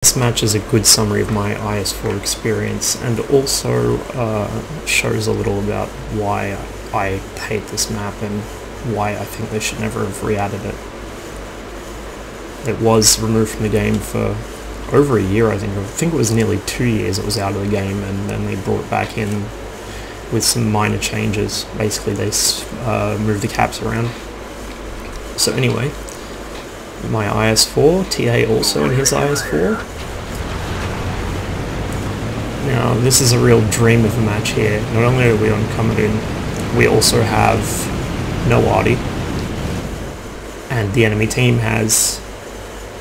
This match is a good summary of my IS4 experience and also shows a little about why I hate this map and why I think they should never have re-added it. It was removed from the game for over a year, I think it was nearly 2 years it was out of the game, and then they brought it back in with some minor changes. Basically they moved the caps around. So anyway, my IS4, TA also in his IS4. Now this is a real dream of a match here. Not only are we on Komarin, we also have no Artie, and the enemy team has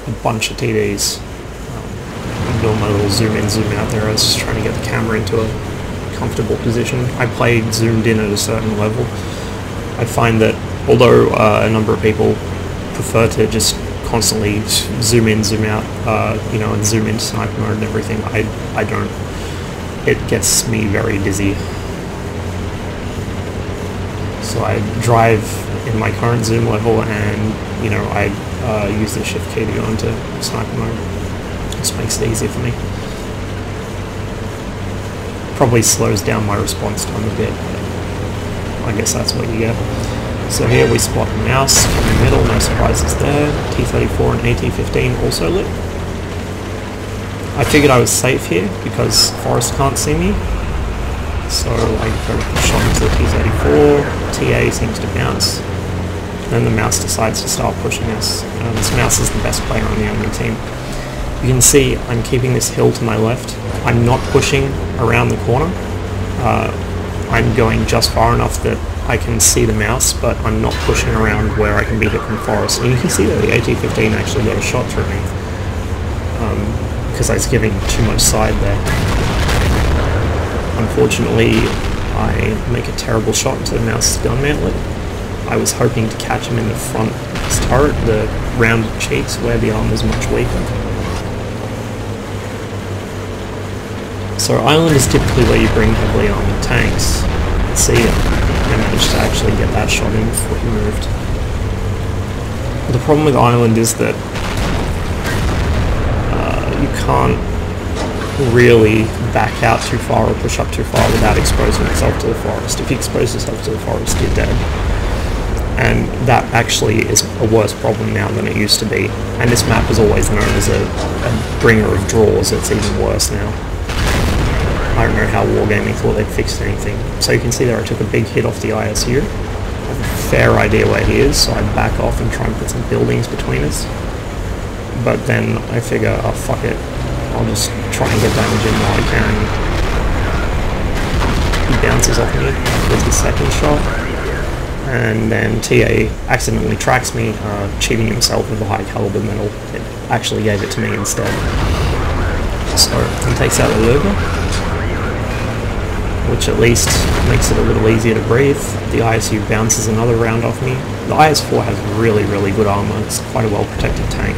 a bunch of TDs. I'm doing my little zoom in, zoom out there. I was just trying to get the camera into a comfortable position. I played zoomed in at a certain level. I find that although a number of people prefer to just constantly zoom in, zoom out, and zoom into sniper mode and everything, I don't. It gets me very dizzy. So I drive in my current zoom level, and I use the shift key to go into sniper mode. Just makes it easier for me. Probably slows down my response time a bit, but I guess that's what you get. So here we spot the mouse in the middle, no surprises there. T-34 and AT-15 also lit. I figured I was safe here because Forrest can't see me. So I go to push on to the T-34, TA seems to bounce. Then the mouse decides to start pushing us. This mouse is the best player on the enemy team. You can see I'm keeping this hill to my left. I'm not pushing around the corner. I'm going just far enough that I can see the mouse, but I'm not pushing around where I can be hit from Forest. And you can see that the AT-15 actually got a shot through me, because I was giving too much side there. Unfortunately, I make a terrible shot into the mouse's gun mantlet. I was hoping to catch him in the front of his turret, the rounded cheeks where the arm was much weaker. So Island is typically where you bring heavily armoured tanks. Let's see, I managed to actually get that shot in before he moved. The problem with Island is that you can't really back out too far or push up too far without exposing yourself to the forest. If you expose yourself to the forest, you're dead. And that actually is a worse problem now than it used to be. And this map was always known as a bringer of draws. It's even worse now. I don't know how Wargaming thought they'd fixed anything. So you can see there I took a big hit off the ISU. I have a fair idea where he is, so I back off and try and put some buildings between us. But then I figure, oh fuck it, I'll just try and get damage in while I can. He bounces off me with his second shot, and then TA accidentally tracks me, cheating himself with a high caliber medal. It actually gave it to me instead. So he takes out the Luger, which at least makes it a little easier to breathe. The ISU bounces another round off me. The IS-4 has really, really good armor. It's quite a well-protected tank.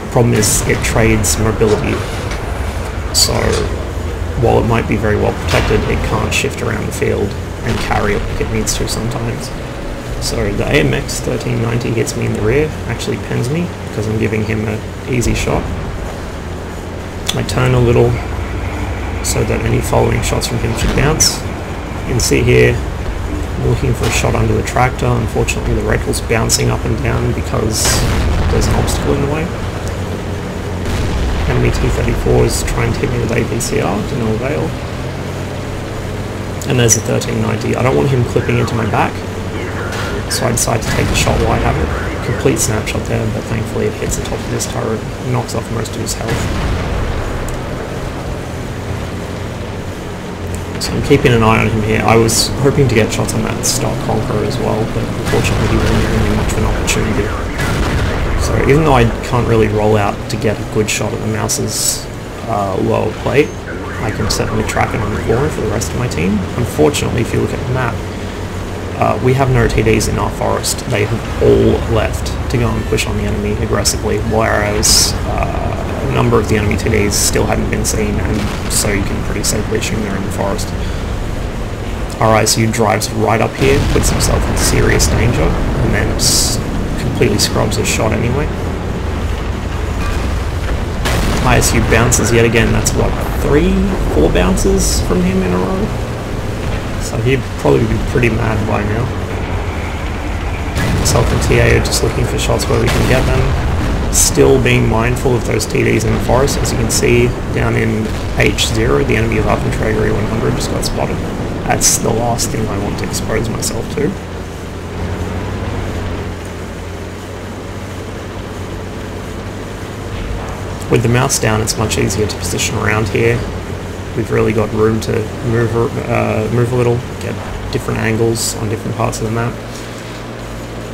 The problem is it trades mobility. So while it might be very well protected, it can't shift around the field and carry it like it needs to sometimes. So the AMX 1390 hits me in the rear, actually pens me because I'm giving him an easy shot. I turn a little so that any following shots from him should bounce. You can see here, I'm looking for a shot under the tractor. Unfortunately the reticle bouncing up and down because there's an obstacle in the way. Enemy T-34 is trying to hit me with APCR to no avail. And there's a 1390. I don't want him clipping into my back, so I decide to take the shot while I have it. Complete snapshot there, but thankfully it hits the top of his turret and knocks off most of his health. So I'm keeping an eye on him here. I was hoping to get shots on that Stock Conqueror as well, but unfortunately he wasn't giving me much of an opportunity. So even though I can't really roll out to get a good shot at the mouse's lower plate, I can certainly track it on the corner for the rest of my team. Unfortunately, if you look at the map, we have no TDs in our forest. They have all left to go and push on the enemy aggressively, whereas a number of the enemy TDs still hadn't been seen, and so you can pretty safely assume they're in the forest. Our ISU drives right up here, puts himself in serious danger, and then completely scrubs his shot anyway. ISU bounces yet again. That's what, 3-4 bounces from him in a row. So he'd probably be pretty mad by now. Myself and TA are just looking for shots where we can get them. Still being mindful of those TDs in the forest. As you can see down in H0, the enemy of Waffenträger E100 just got spotted. That's the last thing I want to expose myself to. With the mouse down, it's much easier to position around here. We've really got room to move a little, get different angles on different parts of the map.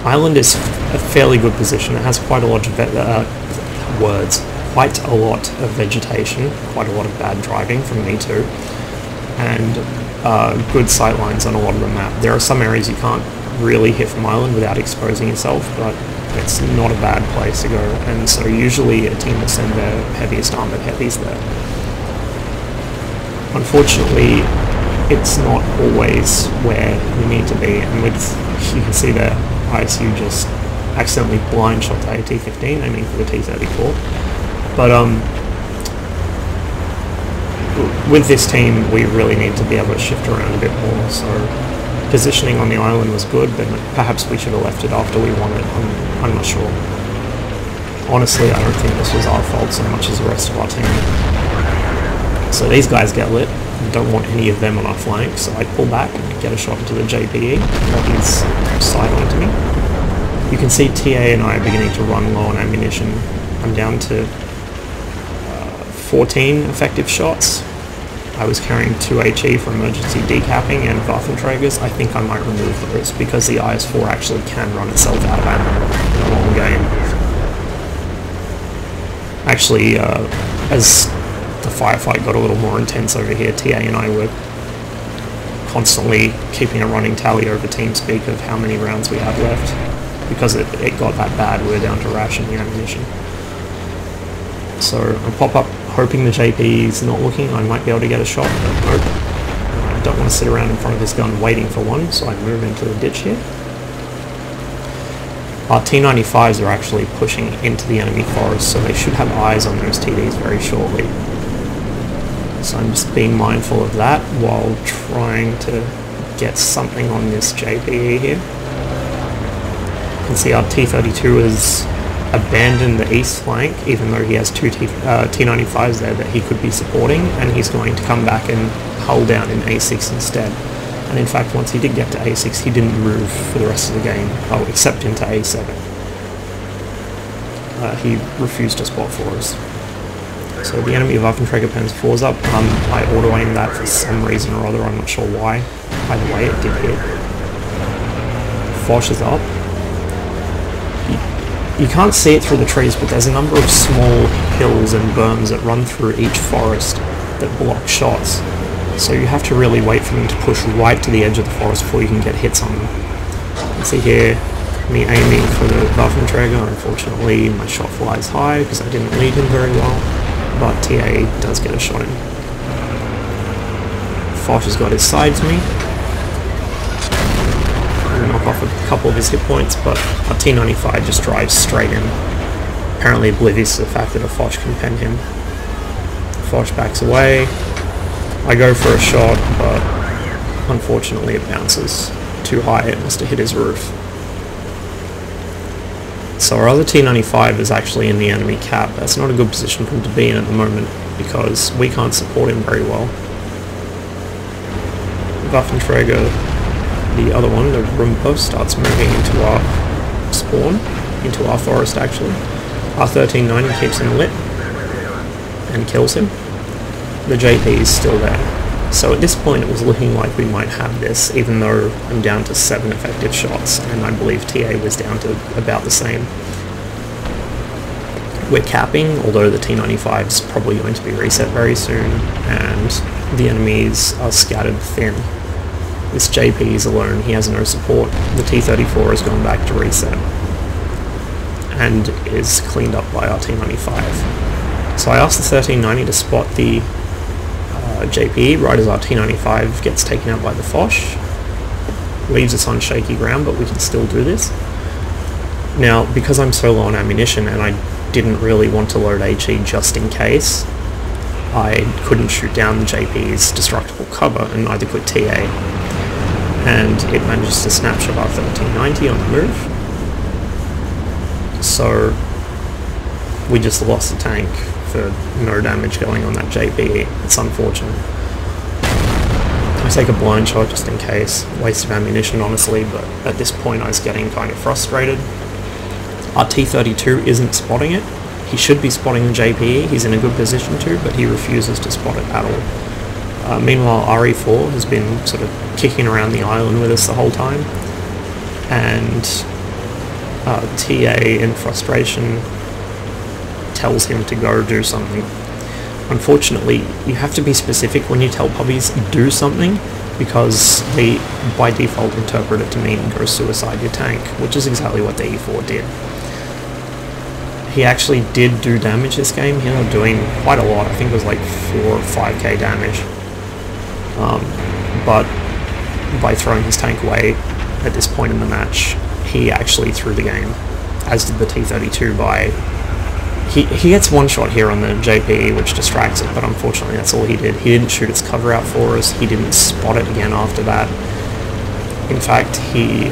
Island is a fairly good position. It has quite a lot of vegetation, quite a lot of bad driving from me too, and good sight lines on a lot of the map. There are some areas you can't really hit from Island without exposing yourself, but it's not a bad place to go, and so usually a team will send their heaviest armored heavies there. Unfortunately, it's not always where you need to be, and with, you can see there, ISU just accidentally blind shot the AT-15, aiming for the T-34. But with this team, we really need to be able to shift around a bit more, so positioning on the island was good, but perhaps we should have left it after we won it. I'm not sure. Honestly, I don't think this was our fault so much as the rest of our team. So these guys get lit. Don't want any of them on our flank, so I pull back and get a shot into the JPE while he's sidelined to me. You can see TA and I are beginning to run low on ammunition. I'm down to 14 effective shots. I was carrying 2 HE for emergency decapping and Waffenträgers. I think I might remove those because the IS-4 actually can run itself out of ammo in a long game. Actually, as the firefight got a little more intense over here, TA and I were constantly keeping a running tally over TeamSpeak of how many rounds we had left. Because it got that bad, we were down to rationing ammunition. So I pop up hoping the JP is not looking. I might be able to get a shot, but nope. I don't want to sit around in front of this gun waiting for one, so I move into the ditch here. Our T-95s are actually pushing into the enemy forest, so they should have eyes on those TDs very shortly. So I'm just being mindful of that while trying to get something on this JPE here. You can see our T-32 has abandoned the east flank, even though he has 2 T-95s there that he could be supporting, and he's going to come back and hull down in A6 instead. And in fact, once he did get to A6, he didn't move for the rest of the game, except into A7. He refused to spot for us. So the enemy of Waffenträger Pens 4's up. I auto-aimed that for some reason or other, I'm not sure why. Either way, it did hit. Foch is up. You can't see it through the trees, but there's a number of small hills and berms that run through each forest that block shots. So you have to really wait for them to push right to the edge of the forest before you can get hits on them. You can see here, me aiming for the Waffenträger. Unfortunately, my shot flies high because I didn't lead him very well, but TA does get a shot in. Foch has got his side to me. Knock off a couple of his hit points, but our T-95 just drives straight in, apparently oblivious to the fact that a Foch can pen him. Foch backs away. I go for a shot, but unfortunately it bounces too high. It must have hit his roof. So our other T-95 is actually in the enemy cap. That's not a good position for him to be in at the moment because we can't support him very well. Waffenträger, the other one, the Rumpo, starts moving into our spawn, into our forest actually. Our 1390 keeps him lit and kills him. The JP is still there. So at this point it was looking like we might have this, even though I'm down to 7 effective shots, and I believe TA was down to about the same. We're capping, although the T-95 is probably going to be reset very soon, and the enemies are scattered thin. This JP is alone, he has no support. The T-34 has gone back to reset and is cleaned up by our T-95. So I asked the 1390 to spot the JPE right as our T-95 gets taken out by the Foch. Leaves us on shaky ground, but we can still do this. Now, because I'm so low on ammunition and I didn't really want to load HE just in case. I couldn't shoot down the JP's destructible cover, and neither could TA. And it manages to snapshot our 1390 on the move. So we just lost the tank for no damage going on that JP. It's unfortunate. I take a blind shot just in case. Waste of ammunition, honestly, but at this point I was getting kind of frustrated. Our T-32 isn't spotting it. He should be spotting the JPE. He's in a good position to, but he refuses to spot it at all. Meanwhile, RE4 has been sort of kicking around the island with us the whole time, and TA, in frustration, tells him to go do something. Unfortunately, you have to be specific when you tell pubbies do something, because they by default interpret it to mean go suicide your tank, which is exactly what the E4 did. He actually did do damage this game. He ended up doing quite a lot. I think it was like 4 or 5k damage. But by throwing his tank away at this point in the match, he actually threw the game, as did the T-32 by... He gets one shot here on the JPE, which distracts it, but unfortunately that's all he did. He didn't shoot its cover out for us. He didn't spot it again after that. In fact, he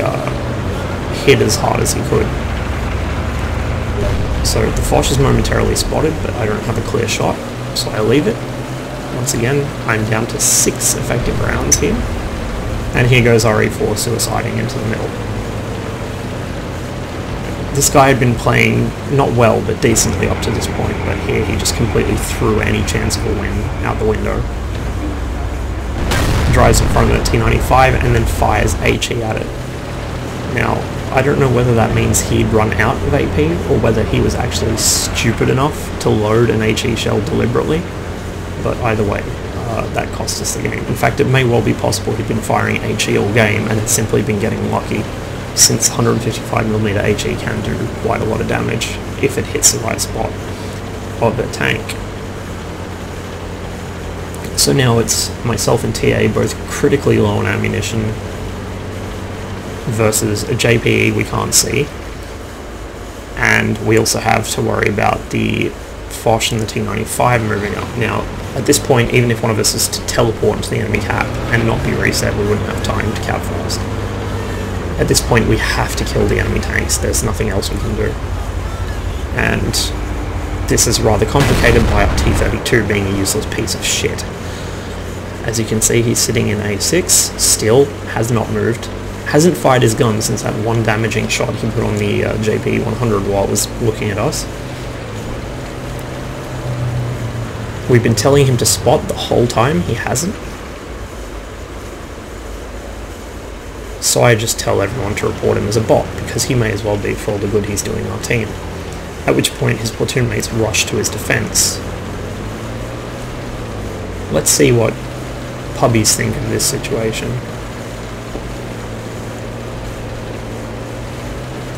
hit as hard as he could. So the Foch is momentarily spotted, but I don't have a clear shot, so I leave it. Once again, I'm down to 6 effective rounds here. And here goes RE4 suiciding into the middle. This guy had been playing not well, but decently up to this point, but here he just completely threw any chance of a win out the window. Drives in front of the T95 and then fires HE at it. Now, I don't know whether that means he'd run out of AP, or whether he was actually stupid enough to load an HE shell deliberately, but either way, that cost us the game. In fact, it may well be possible he'd been firing HE all game and had simply been getting lucky, since 155mm HE can do quite a lot of damage if it hits the right spot of the tank. So now it's myself and TA both critically low on ammunition versus a JPE we can't see, and we also have to worry about the Foch and the T95 moving up. Now, at this point, even if one of us is to teleport into the enemy cap and not be reset, we wouldn't have time to cap fast. At this point, we have to kill the enemy tanks. There's nothing else we can do. And this is rather complicated by our T-32 being a useless piece of shit. As you can see, he's sitting in A6, still has not moved, hasn't fired his gun since that one damaging shot he put on the JP100 while it was looking at us. We've been telling him to spot the whole time, he hasn't. So I just tell everyone to report him as a bot, because he may as well be for all the good he's doing our team. At which point his platoon mates rush to his defense. Let's see what pubbies think of this situation.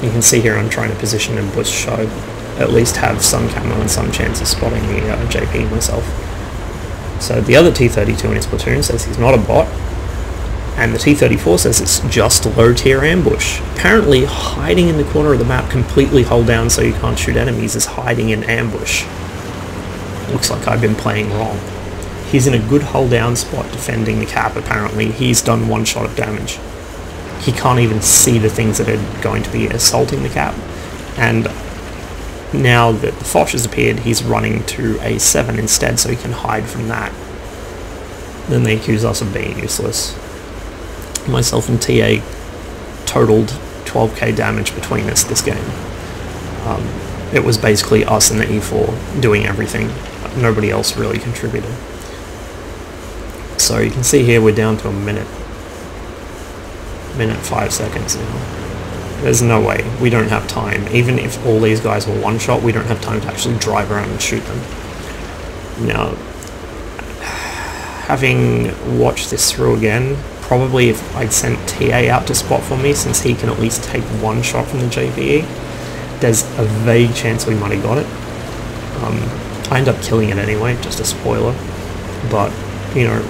You can see here I'm trying to position in bush so I at least have some camo and some chance of spotting the JP myself. So the other T-32 in his platoon says he's not a bot, and the T-34 says it's just low tier ambush. Apparently hiding in the corner of the map completely hold down so you can't shoot enemies is hiding in ambush. Looks like I've been playing wrong. He's in a good hold down spot defending the cap apparently. He's done one shot of damage. He can't even see the things that are going to be assaulting the cap. And now that the Foch has appeared, he's running to A7 instead so he can hide from that. Then they accuse us of being useless. Myself and TA totaled 12k damage between us this game. It was basically us and the E4 doing everything. Nobody else really contributed. So you can see here we're down to a minute 5 seconds now. There's no way. We don't have time. Even if all these guys were one shot, we don't have time to actually drive around and shoot them. Now, having watched this through again, probably if I'd sent TA out to spot for me, since he can at least take one shot from the JPE, there's a vague chance we might have got it. I end up killing it anyway, just a spoiler. But, you know,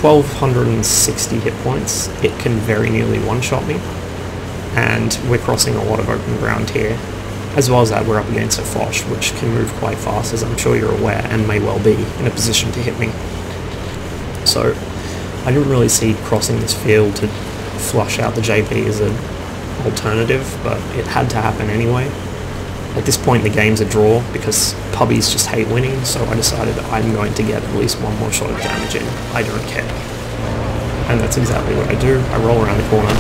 1260 hit points, it can very nearly one-shot me. And we're crossing a lot of open ground here. As well as that, we're up against a Foch, which can move quite fast, as I'm sure you're aware, and may well be in a position to hit me. So I didn't really see crossing this field to flush out the JP as an alternative, but it had to happen anyway. At this point the game's a draw because pubbies just hate winning, so I decided I'm going to get at least one more shot of damage in. I don't care. And that's exactly what I do. I roll around the corner,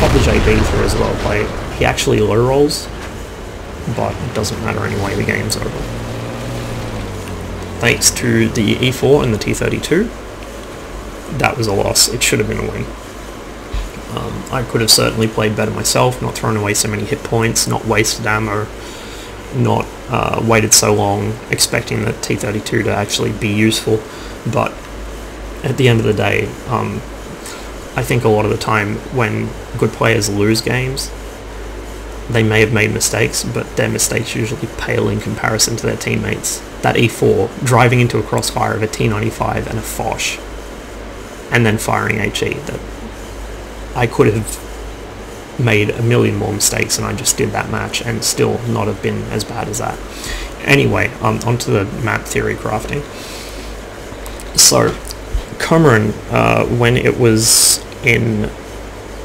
pop the JB through as well play. He actually low rolls, but it doesn't matter anyway, the game's over. Thanks to the E4 and the T32, that was a loss. It should have been a win. I could have certainly played better myself, not thrown away so many hit points, not wasted ammo, not waited so long expecting the T32 to actually be useful. But at the end of the day, I think a lot of the time when good players lose games, they may have made mistakes, but their mistakes usually pale in comparison to their teammates. That E4, driving into a crossfire of a T95 and a Foch, and then firing HE, that I could have made a million more mistakes, and I just did that match and still not have been as bad as that. Anyway, onto the map theory crafting. So Komarin, when it was in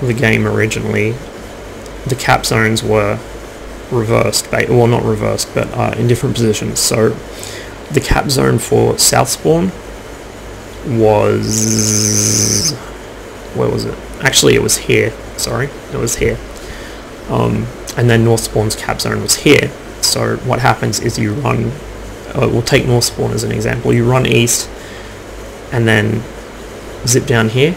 the game originally, the cap zones were reversed, well, not reversed, but in different positions. So the cap zone for South Spawn was, where was it? Actually, it was here. Sorry, it was here. And then North Spawn's cap zone was here. So what happens is you run, we'll take North Spawn as an example, you run east and then zip down here.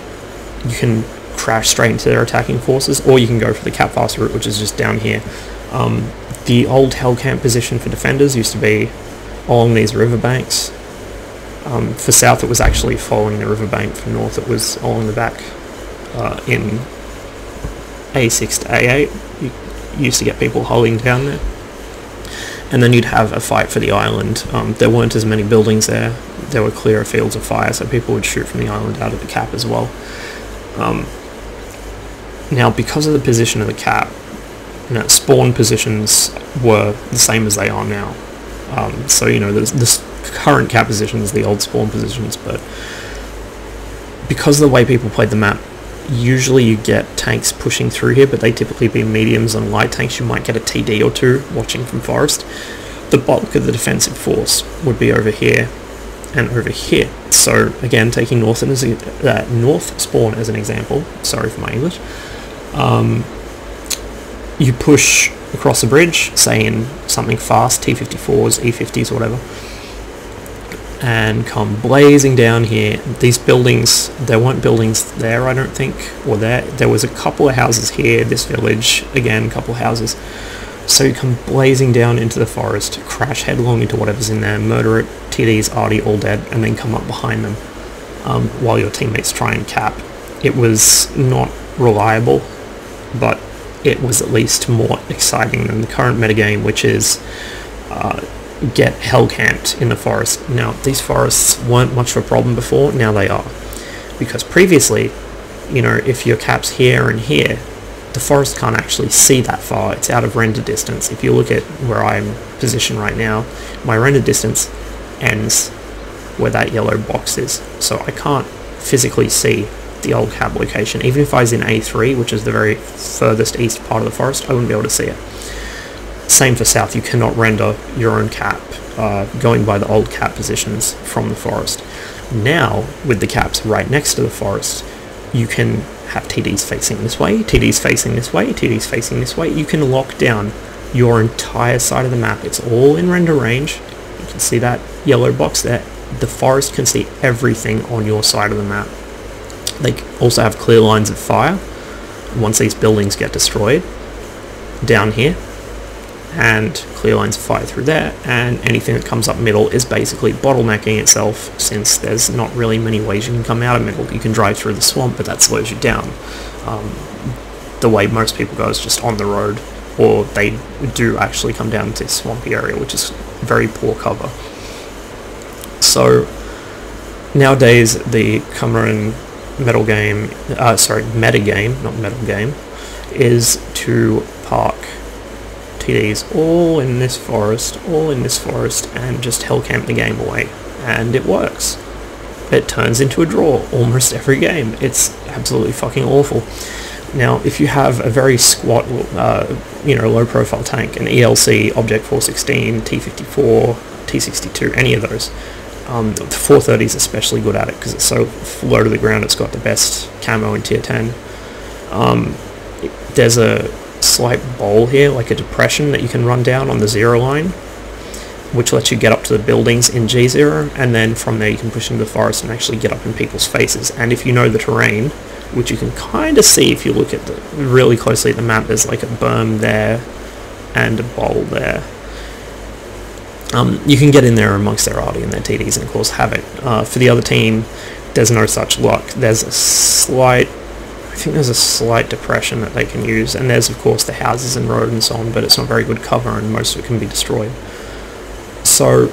You can crash straight into their attacking forces, or you can go for the cap fast route, which is just down here. The old hell camp position for defenders used to be along these riverbanks. For south it was actually following the riverbank, for north it was along the back in A6 to A8. You used to get people holding down there. And then you'd have a fight for the island. There weren't as many buildings there. There were clearer fields of fire, so people would shoot from the island out of the cap as well. Now, because of the position of the cap, spawn positions were the same as they are now. So, you know, the current cap positions, the old spawn positions, but because of the way people played the map, usually you get tanks pushing through here, but they typically be mediums and light tanks. You might get a TD or two watching from forest. The bulk of the defensive force would be over here and over here. So again, taking north spawn as an example, sorry for my English, you push across the bridge, say in something fast, T54s, E50s, whatever, and come blazing down here. These buildings, there weren't buildings there, I don't think, or there was a couple of houses here, this village, again, a couple of houses. So you come blazing down into the forest, crash headlong into whatever's in there, murder it, TD's already all dead, and then come up behind them while your teammates try and cap. It was not reliable, but it was at least more exciting than the current metagame, which is get hell camped in the forest. Now, these forests weren't much of a problem before, now they are. Because previously, you know, if your cap's here and here, the forest can't actually see that far. It's out of render distance. If you look at where I'm positioned right now, my render distance ends where that yellow box is. So I can't physically see the old cap location. Even if I was in A3, which is the very furthest east part of the forest, I wouldn't be able to see it. Same for south, you cannot render your own cap going by the old cap positions from the forest. Now, with the caps right next to the forest, you can have TDs facing this way, TDs facing this way, TDs facing this way. You can lock down your entire side of the map. It's all in render range. You can see that yellow box there. The forest can see everything on your side of the map. They also have clear lines of fire once these buildings get destroyed down here, and clear lines of fire through there, and anything that comes up middle is basically bottlenecking itself, since there's not really many ways you can come out of middle. You can drive through the swamp, but that slows you down. The way most people go is just on the road, or they do actually come down to swampy area, which is very poor cover. So nowadays the Komarin metagame, not metal game, is to park TDs all in this forest, and just hellcamp the game away. And it works. It turns into a draw almost every game. It's absolutely fucking awful. Now, if you have a very squat, low-profile tank, an ELC, Object 416, T54, T62, any of those, the 430 is especially good at it because it's so low to the ground. It's got the best camo in tier 10. There's a slight bowl here, like a depression that you can run down on the 0 line, which lets you get up to the buildings in G0, and then from there you can push into the forest and actually get up in people's faces. And if you know the terrain, which you can kind of see if you look at really closely at the map, there's like a berm there and a bowl there. You can get in there amongst their arty and their TDs and of course have it. For the other team, there's no such luck. There's a slight depression that they can use, and there's of course the houses and road and so on, but it's not very good cover and most of it can be destroyed. So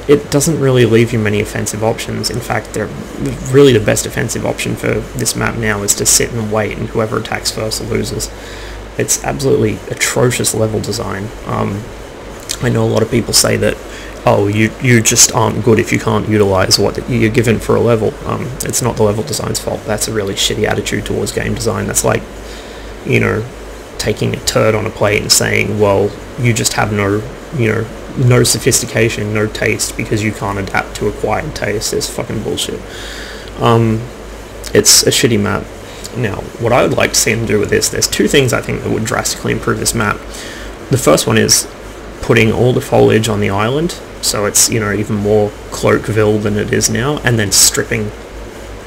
it doesn't really leave you many offensive options. In fact, really the best offensive option for this map now is to sit and wait, and whoever attacks first loses. It's absolutely atrocious level design. I know a lot of people say that, oh, you just aren't good if you can't utilize what you're given for a level. It's not the level design's fault. That's a really shitty attitude towards game design. That's like, taking a turd on a plate and saying, well, you just have no sophistication, no taste because you can't adapt to acquired taste. It's fucking bullshit. It's a shitty map. Now, what I would like to see them do with this, there's two things I think that would drastically improve this map. The first one is putting all the foliage on the island, so it's, even more Cloakville than it is now, and then stripping,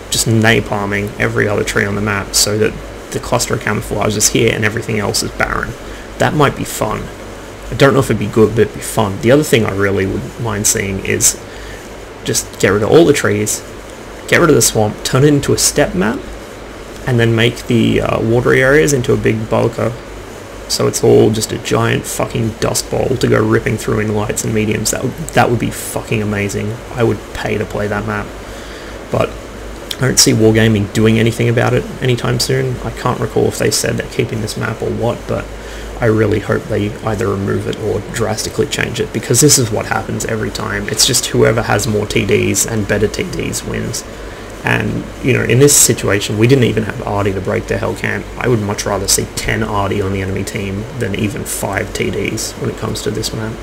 just napalming every other tree on the map so that the cluster of camouflage is here and everything else is barren. That might be fun. I don't know if it'd be good, but it'd be fun. The other thing I really would mind seeing is just get rid of all the trees, get rid of the swamp, turn it into a step map, and then make the watery areas into a big bulker. So it's all just a giant fucking dust bowl to go ripping through in lights and mediums. That would be fucking amazing. I would pay to play that map. But I don't see Wargaming doing anything about it anytime soon. I can't recall if they said they're keeping this map or what, but I really hope they either remove it or drastically change it, because this is what happens every time. It's just whoever has more TDs and better TDs wins. And, in this situation, we didn't even have arty to break their hell camp. I would much rather see 10 arty on the enemy team than even 5 TDs when it comes to this map.